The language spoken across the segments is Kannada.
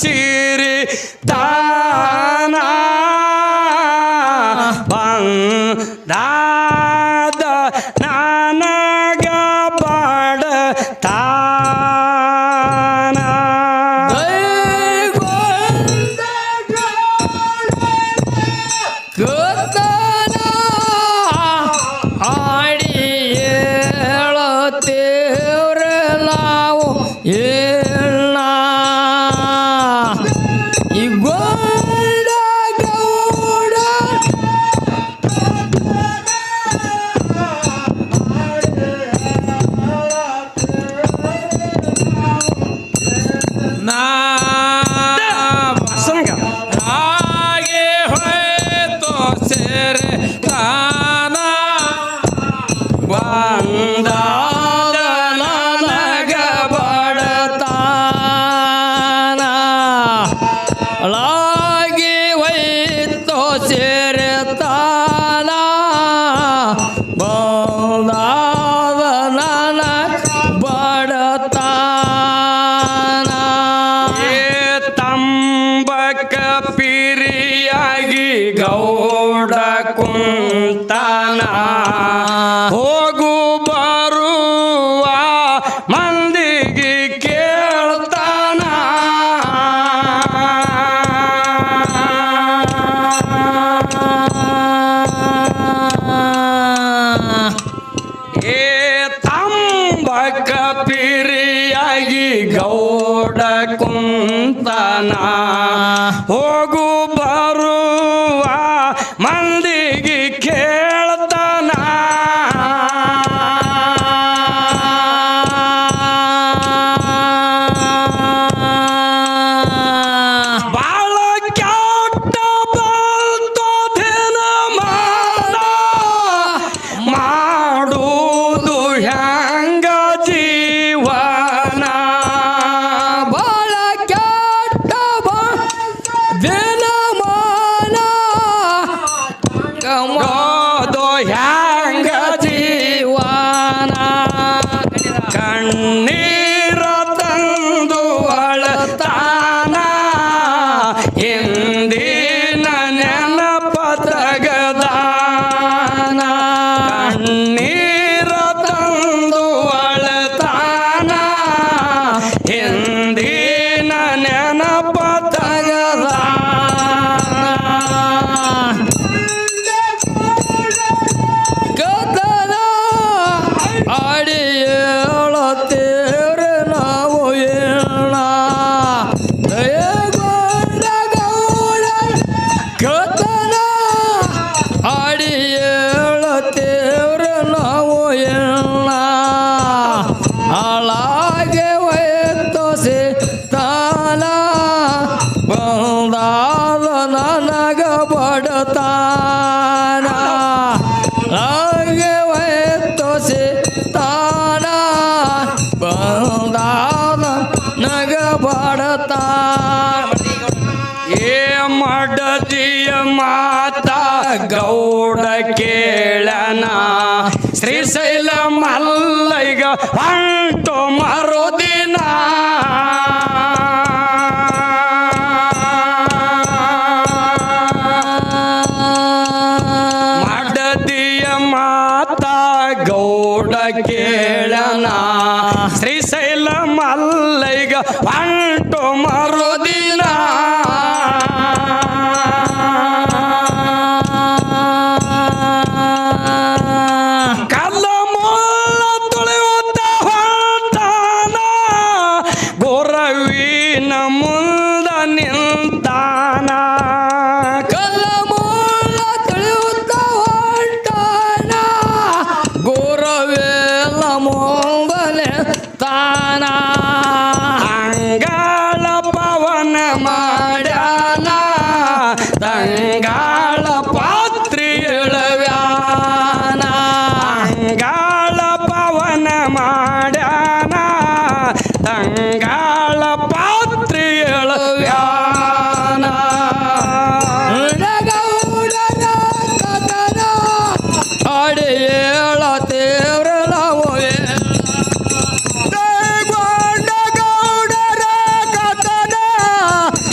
ಸಿರಿ ತಾನ ಬಂದಾದ ನನಗ ಬಡತಾನ ಗೊತ್ತನ ಆಡಿ ಹೇಳುತ್ತೇವ್ರೆ ನಾವು ಇಲ್ಲ ಈ ಗೋಡ ಗೌಡ ನಾ ರಾಗೆ ಹೋಯ್ತು ಸೇರೆ ತಾನ ಬಂದಾದ ನನಗ ಬಡತಾನ ಲಾಗಿ ಹೋಯ್ತು ಸೇರೆ ತಾನ ಬಂದಾದ ನನಗ ಬಡತಾನ ತಂಬಕ ಪಿರಿಯಾಗಿ ಗೌಡ ಕುಂತಾನ ಹೋಗು ಬರುವ ಮಂದಿಗೆ ಕೇಳ್ತಾನ ಏ ತಂಬಕ ಪಿರಿಯಾಗಿ ಗೌಡ ಕುಂತಾನ ಹೋಗು ಬರುವ ಮಂದಿಗೆ ಕೇಳ್ತಾನ ಬಾಳ ಕೆಟ್ಟ ಬಂತು ದಿನಮಾನ ಮಾಡುವುದು ಹ್ಯಾಂಗ ಜೀವನ ಬಾಳ ಕೆಟ್ಟ ದಿನಮಾನ ಗಮೋದು ಹ್ಯಾಂಗ ಜೀವನ ಕಣ್ಣೀರ ತಂದು ಅಳತಾನ ಹಿಂದಿನ ನೆನಪ ತಗದಾನ ಕಣ್ಣೀರ ತಂದು ಅಳತಾನ ಹಿಂದಿನ ನೆನಪ ತಗದಾನ ಗದನ ಆಡಿ ಹೇಳುತ್ತೇವ್ರೆ ನಾವು ಇಲ್ಲ ದಯಗೊಂಡ ಗೌಡ ಗದನ ಆಡಿ ಹೇಳುತ್ತೇವ್ರೆ ನಾವು ಇಲ್ಲ ಹಾಳಾಗೆ ಹೋಯ್ತು ಸಿತಾನ ಬಂದಾದ ನನಗ ಬಡತಾನ ಹಾಗೆ ಹೋಯ್ತು ಸಿತಾನ ಬಂದಾದ ನಗ ಬಡತಾನ ಏ ಮಡದಿಯ ಮಾತ ಗೌಡ ಕೇಳನ ಶ್ರೀಶೈಲ ಮಲ್ಲೈಗ ಹೊಂಟು ಮರುದಿನ ಮಡದಿಯ ಮಾತ ಗೌಡ ಕೇಳನ ಶ್ರೀಶೈಲ ಮಲ್ಲೈಗ ಹೊಂಟು ಮರುದಿನ ಕಲ್ಲ ಮುಳ್ಳ ತುಳಿಯುತ್ತ ಹೊಂಟಾನ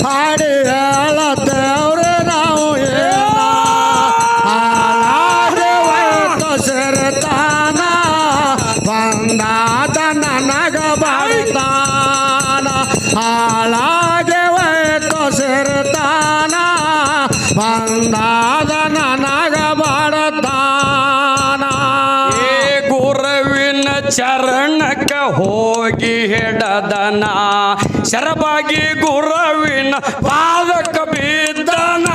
ಹಾಡಿ ಹೇಳತ್ತೇವ್ರೆ ನಾವು ಏನ ಹಾಳಾದೇವತ್ತು ಸೇರ್ತಾನ ಬಂದಾದ ನನಗ ಬಾಳ್ತಾನ ಹಾಳಾದೇವತ್ತು ಸೇರ್ತಾನ ಬಂದಾದ ನನಗ ಬಾಳ್ತಾನ ಏ ಗುರುವಿನ ಚರಣಕ್ಕ ಹೋಗಿ ಹೆಡದನ ಶರಬಾಗಿ ಗುರುವಿನ ಪಾದಕ ಬಿದ್ದನ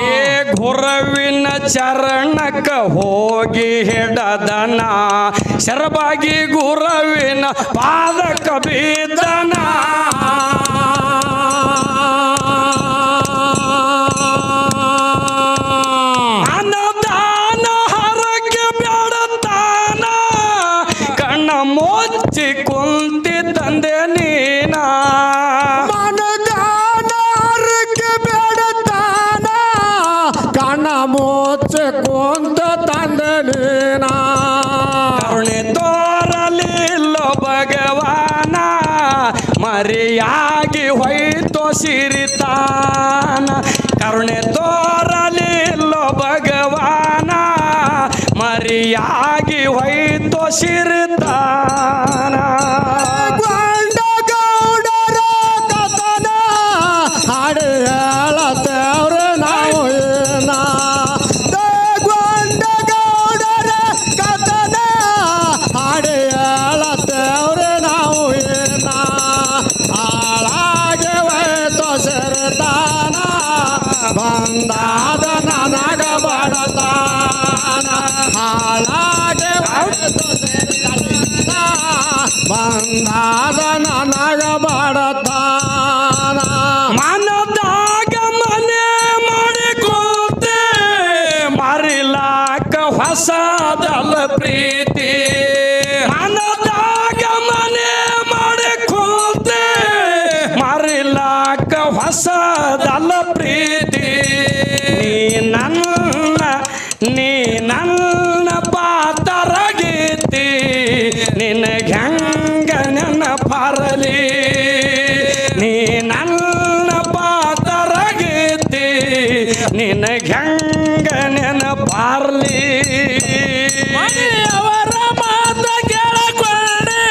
ಏ ಗುರುವಿನ ಚರಣಕ್ಕ ಹೋಗಿ ಹೆಡದನ ಶರಬಾಗಿ ಗುರುವಿನ ಪಾದಕ ಬಿದ್ದನ ಅನ್ನದಾನ ಹರಕೆ ಬೇಡತಾನ ಕಣ್ಣ ಮುಚ್ಚಿ ಕುಂತಿ ತಂದೆ ನೀನ ಮನದಾನಕ್ಕೆ ಬೇಡತಾನ ಕಣ್ಣ ಮುಚ್ಚ ಕುಂತ ತಂದೆ ನೀನ ಕರುಣೆ ತೋರಲಿಲ್ಲ ಭಗವಾನ ಮರಿಯಾಗಿ ಹೋಯ್ತು ಸಿರಿತಾನ ಕರುಣೆ ತೋರಲಿಲ್ಲ ಭಗವಾನ ಮರಿಯಾಗಿ ಹೋಯ್ತು ಸಿರಿತಾನ ಗೊಂಡ ಗೌಡರ ಕಥನ ಹಾಡಿ ಹೇಳತ್ತೇವ್ರೆ ನಾವು ಏನ ಗೊಂಡ ಗೌಡರ ಕಥನ ಹಾಡಿ ಹೇಳತ್ತೇವ್ರೆ ನಾವು ಏನ ಹಾಳಾಗಿ ಹೋಯ್ತು ಸೇರ್ತಾನ ಬಂದಾದ ನನಗ ಬಡತಾನ ಹಾಳಾಗಿ ಹೋಯ್ತು ಸೇರ್ತಾನ ಬಂದಾದ ನನಗ ಬಡತಾನ ಮನದಾಗ ಮನೆ ಮಾಡಿಕೊಂತೆ ಮರಿಲಾಕ ಹೊಸದಲ ಪ್ರೀತಿ ಮನದಾಗ ಮನೆ ಮಾಡಿಕೊಂತೆ ಮರಿಲಾಕ ಹೊಸದಲ ಪ್ರೀತಿ ನೀ ನನ್ನ ಪಾತರಗೀತಿ ನಿನಗೆ ಹೆಂಗ ನೆನಪರಲಿ ನೀ ನನ್ನ ಪಾತರಗೀತಿ ನಿನಗೆ ಹೆಂಗ ನೆನಪರಲಿ ಅವರ ಮಾತ ಕೇಳಕೊಂಡೆ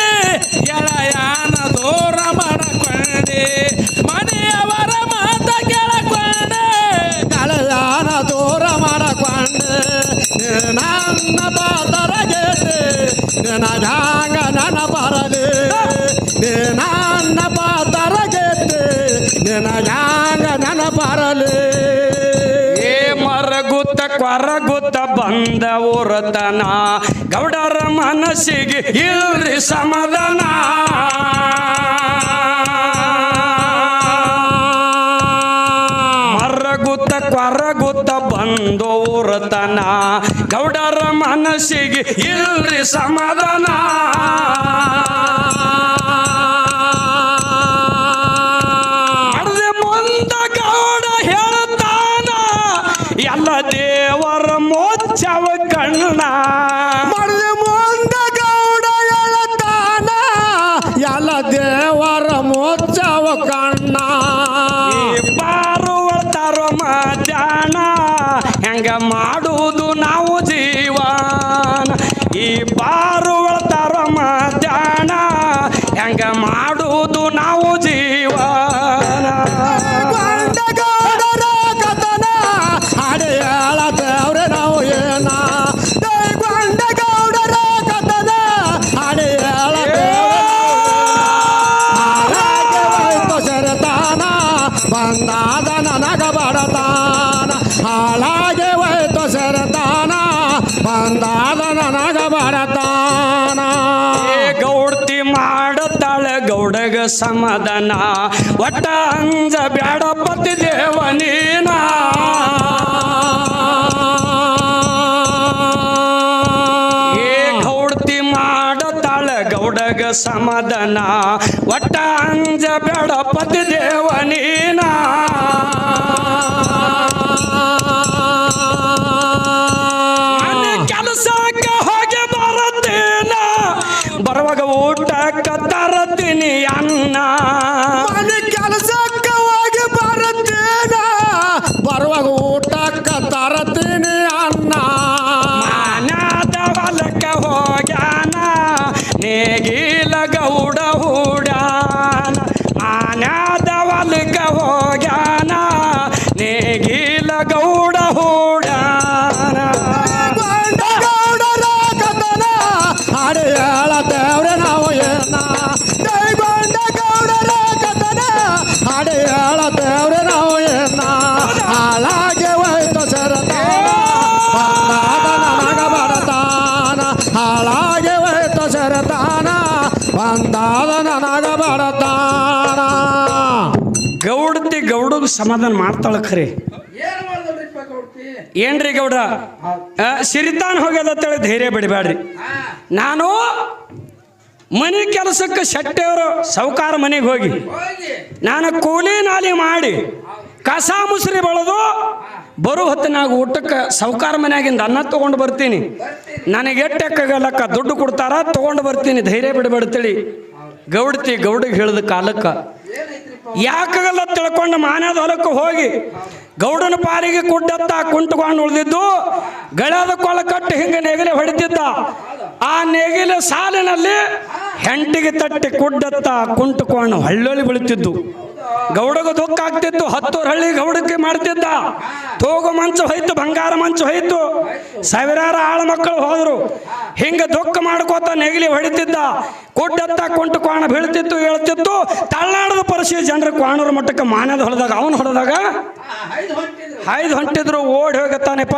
ಗೆಳೆಯನ ದೂರ ಮಾಡಕೊಂಡೆ ಮನೆಯವರ ಮಾತ ಕೇಳಕೊಂಡೆ ಗೆಳೆಯನ ದೂರ ಮಾಡಕೊಂಡೆ ನನ್ನ ಪಾತರ ಗೆದ್ದೆ ನನಗಾಂಗ ನನ್ನ ಬರಲಿ ನನ್ನ ಪಾತರ ಗೆದ್ದೆ ನನಗಾಂಗ ನನ್ನ ಬರಲಿ ಏ ಮರಗುತ್ತ ಕೊರಗುತ್ತ ಬಂದ ಊರತನ ಗೌಡರ ಮನಸ್ಸಿಗೆ ಇಲ್ರಿ ಸಮಾಧಾನ ಮರಗುತ್ತ ಕೊರಗುತ್ತ ಬಂದು ಊರತನ ಗೌಡರ ಮನಸ್ಸಿಗೆ ಇಲ್ರಿ ಸಮಾಧಾನ ಅರ್ಧ ಮುಂದ ಗೌಡ ಹೇಳ್ತಾನ ಎಲ್ಲ ದೇವರ ಮೋಚವ ಕಣ್ಣ ಮರದ ಮುಂದ ಗೌಡ ಎಳತಾನ ಎಲ್ಲ ದೇವರ ಮೋಚವ ಕಣ್ಣ ಬಾರುವಳ್ತಾರ ಮಧ್ಯಾಹ್ನ ಹೆಂಗ ಮಾಡುವುದು ನಾವು ಜೀವನ ಈ ಬಾರುವಳ್ತಾರ ಮಧ್ಯಾಹ್ನ ಹೆಂಗ ಮಾಡುವುದು ನಾವು ಜೀವನ ಗೊಂಡ ಗೌಡರ ಕಥನ ಹಾಡಿ ಹೇಳತ್ತೇವ್ರೆ ನಾವು ಏನ ಗೊಂಡ ಗೌಡರ ಕಥನ ಹಾಡಿ ಹೇಳತ್ತೇವ್ರೆ ಹೋಯ್ತು ಸೇರ್ತಾನ ಬಂದಾದ ನನಗ ಬಡತಾನ ಹಾಳಾಗೆ ಹೋಯ್ತು ಸೇರ್ತಾನ ಬಂದಾದ ನನಗ ಬಡತಾನ ಏ ಗೌಡ್ತಿ ಮಾಡತಾಳ ಗೌಡಗ ಸಮಾಧಾನ ಒಟ್ಟ ಅಂಜ ಬ್ಯಾಡ ಪತಿ ದೇವನೀನ ಏ ಗೌಡ್ತಿ ಮಾಡತಾಳ ಗೌಡಗ ಸಮಾಧಾನ ಒಟ್ಟ ಅಂಜ ಬ್ಯಾಡ ಪತಿ ದೇವನೀನ ಕೆಲಸಕ್ಕೆ ಹೋಗಿ ಬರತ್ತೇನ ಊಟಕ್ಕ ತರತೀನಿ ಅನ್ನ ಮನೆ ಕೆಲಸಕ್ಕೆ ಹೋಗಿ ಬರುತ್ತೇನ ಬರುವಾಗ ಊಟಕ್ಕ ತರತೀನಿ ಅನ್ನ ಮಾನ್ಯಾದ ಹೊಲಕ್ಕ ಹೋಗ್ಯಾನ ನೇಗಿಲ ಗೌಡ ಹೂಡ್ಯಾನ ಮಾನ್ಯಾದ ಹೊಲಕ್ಕ ಹೋಗ್ಯಾನ ನೇಗಿಲ ಗೌಡ ಹೂಡ್ಯಾನ ಗೌಡರ ಕಥನ ಹಾಡು ಹೇಳತ್ತೇವ್ರೆ ನಾವು ಏನ ಕೈಗೊಂಡ ಗೌಡರ ಕಥನ ಹಾಡು ಹೇಳತ್ತೇವ್ರೆ ನಾವು ಏನ ಹಾಳಾಗೆ ಹೋಯ್ತು ಸರತಾನ ಬಂದಾದ ನನಗ ಬಡತಾನ ಹಾಳಾಗೆ ಹೋಯ್ತು ಸರತಾನ ಬಂದಾದ ನನಗ ಬಡತಾನ ಗೌಡತಿ ಗೌಡಗ್ ಸಮಾಧಾನ ಮಾಡ್ತಾಳ ಖರೆ ಏನ್ರಿ ಗೌಡ ಸಿರಿತಾನ್ ಹೋಗ್ಯದತ್ತೇಳಿ ಧೈರ್ಯ ಬಿಡಬೇಡ್ರಿ ನಾನು ಮನೆ ಕೆಲಸಕ್ಕೆ ಶೆಟ್ಟಿಯವರು ಸಾವುಕಾರ ಮನೆಗೆ ಹೋಗಿ ನಾನು ಕೂಲಿ ನಾಲಿ ಮಾಡಿ ಕಸ ಮುಸ್ರಿ ಬೆಳೆದು ಬರೋ ಹೊತ್ತಿನಾಗ ಊಟಕ್ಕೆ ಸಾವುಕಾರ ಮನ್ಯಾಗಿಂದ ಅನ್ನ ತೊಗೊಂಡು ಬರ್ತೀನಿ ನನಗೆ ಎಟ್ಟೆಕ್ಕಾಗಲ್ಲಕ್ಕ ದುಡ್ಡು ಕೊಡ್ತಾರ ತೊಗೊಂಡು ಬರ್ತೀನಿ ಧೈರ್ಯ ಬಿಡಬೇಡ್ತೇಳಿ ಗೌಡತಿ ಗೌಡಿಗೆ ಹೇಳಿದ ಕಾಲಕ್ಕೆ ಯಾಕಾಗಲ್ಲ ತಿಳ್ಕೊಂಡು ಮಾನ್ಯದ ಹೊಲಕ್ಕೆ ಹೋಗಿ ಗೌಡನ ಪಾಲಿಗೆ ಕುಡ್ಡತ್ತ ಕುಂಟ್ಕೊಂಡು ಉಳಿದಿದ್ದು ಗಳದ ಕೊಳ ಕಟ್ಟು ಹಿಂಗೆ ನೆಗಲೆ ಹೊಡೆದಿದ್ದ ಆ ನೆಗಿಲ ಸಾಲಿನಲ್ಲಿ ಹೆಂಟಿಗೆ ತಟ್ಟಿ ಕುಡ್ಡತ್ತ ಕುಂಟುಕೊಂಡು ಹಳ್ಳೊಳಿ ಬೀಳುತ್ತಿದ್ದು ಗೌಡಗ ದುಃಖ ಆಗ್ತಿತ್ತು 10 ಹಳ್ಳಿ ಗೌಡಕ್ಕೆ ಮಾಡ್ತಿದ್ದ ತೋಗು ಮಂಚು ಹೋಯ್ತು ಬಂಗಾರ ಮಂಚು ಹೋಯ್ತು ಸಾವಿರಾರು ಆಳ ಮಕ್ಕಳು ಹೋದ್ರು ಹಿಂಗೆ ದುಃಖ ಮಾಡ್ಕೋತ ನೆಗಲಿ ಹೊಡಿತಿದ್ದ ಕುಡ್ಡತ್ತ ಕುಂಟುಕೋಣ ಬೀಳ್ತಿತ್ತು ಹೇಳ್ತಿತ್ತು ತಳ್ಳಾಡದ ಪರಿಸ್ಥಿತಿ ಜನರು ಕೋಣೂರು ಮಟ್ಟಕ್ಕೆ ಮಾನ್ಯದ ಹೊಡೆದಾಗ ಅವನು ಹೊಡೆದಾಗ ಹಾಯ್ದು ಹೊಂಟಿದ್ರು ಓಡಿ ಹೋಗತ್ತಾನೆಪ್ಪ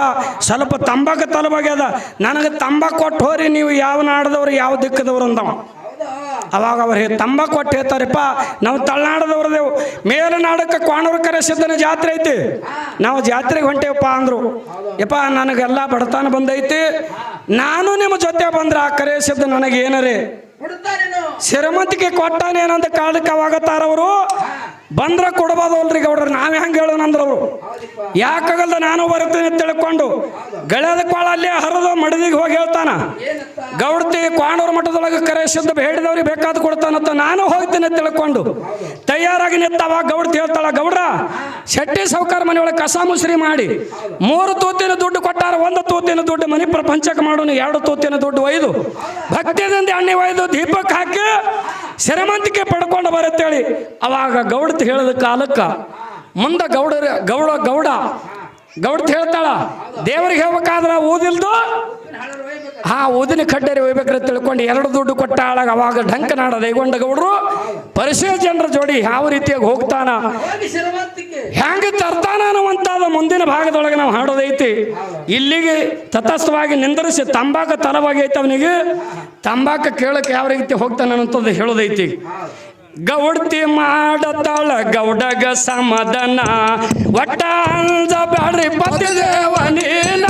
ಸ್ವಲ್ಪ ತಂಬಾಕು ತಲುವಾಗ್ಯದ ನನಗೆ ತಂಬಾಕು ಕೊಟ್ಟು ಹೋರಿ ನೀವು ಯಾವ ನಾಡದವ್ರು ಯಾವ ದಿಕ್ಕದವ್ರು ಅಂದವ ಅವಾಗ ಅವ್ರು ತಂಬಾಕು ಕೊಟ್ಟು ಹೇಳ್ತಾರಪ್ಪ ನಾವು ತಳನಾಡದವ್ರದೇವು ಮೇಲುನಾಡಕ್ಕೆ ಕೋಣೂರು ಕರೆಸಿದ್ದನ ಜಾತ್ರೆ ಐತಿ ನಾವು ಜಾತ್ರೆಗೆ ಹೊಂಟೇವಪ್ಪ ಅಂದರು ಯಪ್ಪ ನನಗೆಲ್ಲ ಬಡತನ ಬಂದೈತಿ ನಾನು ನಿಮ್ಮ ಜೊತೆ ಬಂದ್ರೆ ಆ ಕರೆಸಿದ್ದ ನನಗೆ ಏನರೇ ಶ್ರೀಮಂತಿಕೆ ಕೊಟ್ಟಾನೇನಂತ ಕಾಲಕ್ಕೆ ಅವಾಗತ್ತಾರವರು ಬಂದ್ರೆ ಕೊಡ್ಬೋದಲ್ರಿ ಗೌಡ್ರ ನಾವೇ ಹಂಗೆ ಹೇಳೋಣ ಅಂದ್ರವರು ಯಾಕಾಗಲ್ದ ನಾನು ಬರ್ತೀನಿ ತಿಳ್ಕೊಂಡು ಗೆಳೆಯದ ಕೊಳ ಅಲ್ಲೇ ಹರಿದು ಮಡದಿಗೆ ಹೋಗಿ ಹೇಳ್ತಾನ ಗೌಡ್ತಿ ಕೋಣೂರು ಮಠದೊಳಗೆ ಕರೆಸಿದ್ದ ಬೇಡಿದವ್ರಿಗೆ ಬೇಕಾದ ಕೊಡ್ತಾನಂತ ನಾನು ಹೋಗ್ತೀನಿ ತಿಳ್ಕೊಂಡು ತಯಾರಾಗಿ ನಿಂತವ ಗೌಡ್ತಿ ಹೇಳ್ತಾಳ ಗೌಡ್ರ ಶೆಟ್ಟಿ ಸಾವುಕಾರ ಮನೆಯೊಳಗೆ ಕಸ ಮುಸ್ರಿ ಮಾಡಿ 3 ತೂತಿನ ದುಡ್ಡು ಕೊಟ್ಟಾರ 1 ತೂತಿನ ದುಡ್ಡು ಮನೆ ಪ್ರಪಂಚಕ್ಕೆ ಮಾಡೋನು 2 ತೂತಿನ ದುಡ್ಡು ಒಯ್ದು ಭಕ್ತಿಯಿಂದ ಎಣ್ಣೆ ಒಯ್ದು ದೀಪಕ್ಕೆ ಹಾಕಿ ಶ್ರೀಮಂತಿಕೆ ಪಡ್ಕೊಂಡು ಬರುತ್ತೇಳಿ ಅವಾಗ ಗೌಡತಿ ಹೇಳಿದ ಕಾಲಕ್ಕ ಮುಂದೆ ಗೌಡತಿ ಹೇಳ್ತಾಳ ದೇವರಿಗೆ ಹೇಳ್ಬೇಕಾದ್ರೆ ಊದಿಲ್ದು ಊದಿನ ಕಡ್ಡರಿ ಒಯ್ಬೇಕ್ರೆ ತಿಳ್ಕೊಂಡು 2 ದುಡ್ಡು ಕೊಟ್ಟ ಆಳಾಗ ಅವಾಗ ಢಂಕನಾಡ ದೈಗೊಂಡ ಗೌಡ್ರು ಪರಿಸರ ಜನರ ಜೋಡಿ ಯಾವ ರೀತಿಯಾಗಿ ಹೋಗ್ತಾನ ಹೆಂಗೆ ತರ್ತಾನ ಅನ್ನುವಂಥದ್ದು ಮುಂದಿನ ಭಾಗದೊಳಗೆ ನಾವು ಹಾಡೋದೈತಿ ಇಲ್ಲಿಗೆ ತಟಸ್ಥವಾಗಿ ನಿಂದರಿಸಿ ತಂಬಾಕು ತಲವಾಗಿ ಐತೆ ಅವನಿಗೆ ತಂಬಾಕು ಕೇಳಕ್ಕೆ ಯಾವ ರೀತಿ ಹೋಗ್ತಾನ ಅನ್ನೋಂಥದ್ದು ಹೇಳೋದೈತಿ ಗೌಡ್ತಿ ಮಾಡತಾಳ ಗೌಡಗ ಸಮಾಧಾನ ಒಟ್ಟ ಅಂಜ ಬ್ಯಾಡ್ರಿ ಪತಿ ದೇವನೀನ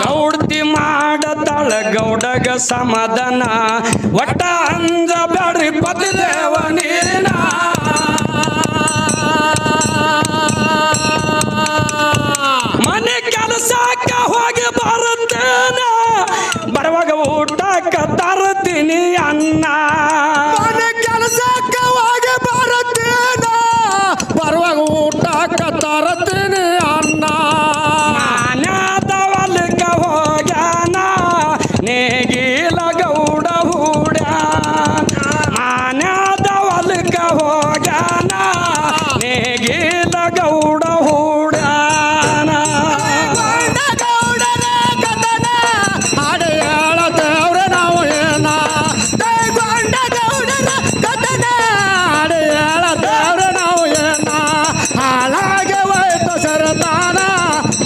ಗೌಡ್ತಿ ಮಾಡತಾಳ ಗೌಡಗ ಸಮಾಧಾನ ಒಟ್ಟ ಅಂಜ ಬ್ಯಾಡ್ರಿ ಪತಿ ದೇವನೀನ ಮನೆ ಕೆಲಸಕ್ಕೆ ಹೋಗಿ ಬರುತ್ತೇನ ಬರುವಾಗ ಊಟಕ್ಕೆ ತರ್ತೀನಿ ಅನ್ನ ಮನೆ ಕೆಲಸಕ್ಕೆ ಹೋಗಿ ಬರುತ್ತೇನ ಬರುವಾಗ ಊಟಕ್ಕೆ ತರತೀನಿ ಅನ್ನ ಮಾನ್ಯದ ಹೊಲಕ್ಕೆ ಹೋಗ್ಯಾನ ನೇಗಿಲ ಗೌಡ ಹೂಡ್ಯಾನ ಮಾನ್ಯದ ಹೊಲಕ್ಕೆ ಹೋಗ್ಯಾನ ನೇಗಿಲ ಗೌಡ ಹೂಡ್ಯಾನ ಗೌಡರ ಕಥನ ಹಾಡು ಹೇಳತ್ತೇವ್ರೆ ನಾವು ಏನ ಕೈಗೊಂಡ ಗೌಡರ ಕಥನ ಹಾಡು ಹೇಳತ್ತೇವ್ರೆ ನಾವು ಏನ ಹಾಳಾಗೆ ಹೋಯ್ತು ಸರತಾನ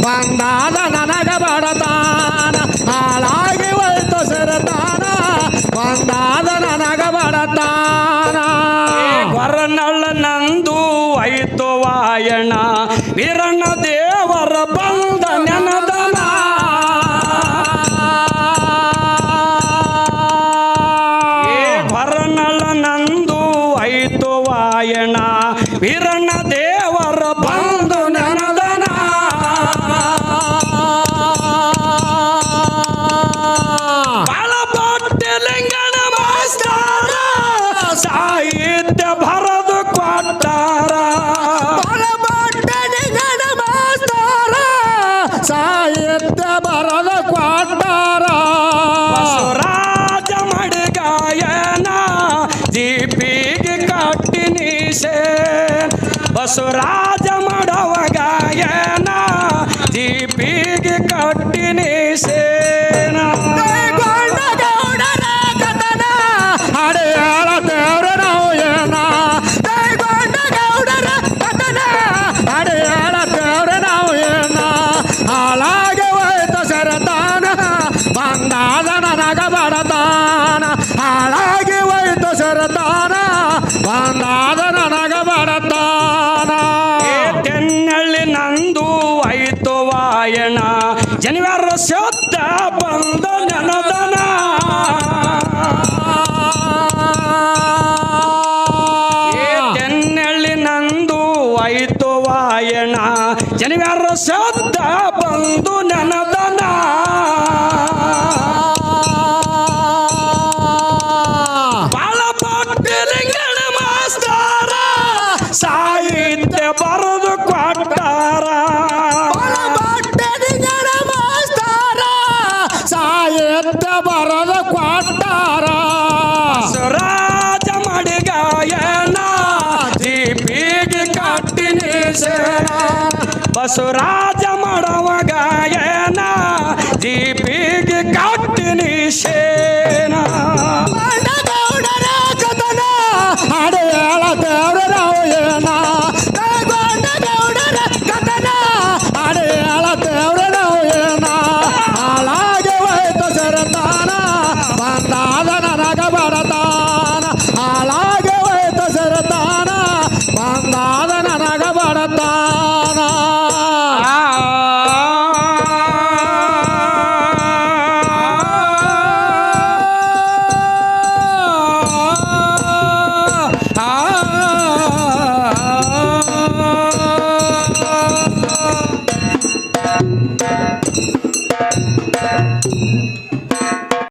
ಬಂದಾದ ನನಗ ಬಡತಾನ ಹಾಳಾಗಿ ಹೋಯ್ತು ಸರತಾನ ಬಂದಾದ ನನಗ ಬಡತಾನ ಹೊರನಳ್ಳ ನಂದು ಐತು ವಾಯಣ ವೀರಣ್ಣ ದೇವರ ಬಂದ ನೆನದನ ಹೊರನಳ್ಳ ನಂದು ಐತು ವಾಯಣ ವೀರಣ್ಣ ದೇವರ ಬಂದು ನೆನದನ ಬಸವರಾಜ ಮಾಡವ ಗಾಯನ ದೀಪಿಗೆ ಕಟ್ಟಿನಿ ಸೇನ ಕೈಗೊಂಡ ಗೌಡರ ಕಥನ ಹಾಡು ಹೇಳತೇವ್ರೆ ನಾವು ಏನ ಕೈಗೊಂಡ ಗೌಡರ ಕಥನ ಹಾಡು ಹೇಳತೇವ್ರೆ ನಾವು ಏನ ಹಾಳಾಗಿ ಹೋಯ್ತು ಸರತಾನ ಬಂದಾದ ನನಗ ಬಡತಾನ ಹಾಳಾಗಿ ಹೋಯ್ತು ಸರತಾನ ಬಂದಾದ ನನಗ ಬಡತಾನ ತೆನ್ನಳ್ಳಿ ನಂದು ಆಯ್ತು ವಾಯಣ ಜನಿವಾರ ಸೊತ್ತ ಬಂದ ನನದನ ತೆನ್ನಳ್ಳಿ ನಂದು ಆಯ್ತು ವಾಯಣ ಜನಿವಾರ ಸೊತ್ತ ಬಂದು ನನದನ ಬಾಳಪಟ್ಟಿಲಿಂಗಣ ಮಾಸ್ತರ ಸಾಹಿತ್ಯ ಬರೆದು ಕೊಟ್ಟಾರ ಬಾಳಪಟ್ಟಿಲಿಂಗಣ ಮಾಸ್ತರ ಸಾಹಿತ್ಯ ಬರೆದು ಕೊಟ್ಟಾರ ಸ್ವರಾಜ ಮಾಡಿ ಗಾಯನ ದೀಪಿಗೆ ಕಟ್ಟಿನಿ ಸೇನ ಬಸವರಾಜ ಮಾಡವ ಗಾಯನ ದೀಪಿಗೆ ಕಟ್ಟಿನಿ ಸೇನ ಗೌಡರ ಕಥನ ಹಾಡು ಹೇಳತೇವ್ರೆ ನಾವು ಏನ ಕೈಗೊಂಡ ಗೌಡರ ಕಥನ ಹಾಡು ಹೇಳತೇವ್ರೆ ನಾವು ಏನ ಹಾಳಾಗಿ ಹೋಯ್ತು ಸರತಾನ ಬಂದಾದ ನನಗ ಬಡತಾನ ಹಾಳಾಗಿ ಹೋಯ್ತು ಸರತಾನ ಬಂದಾದ ನನಗ ಬಡತಾನ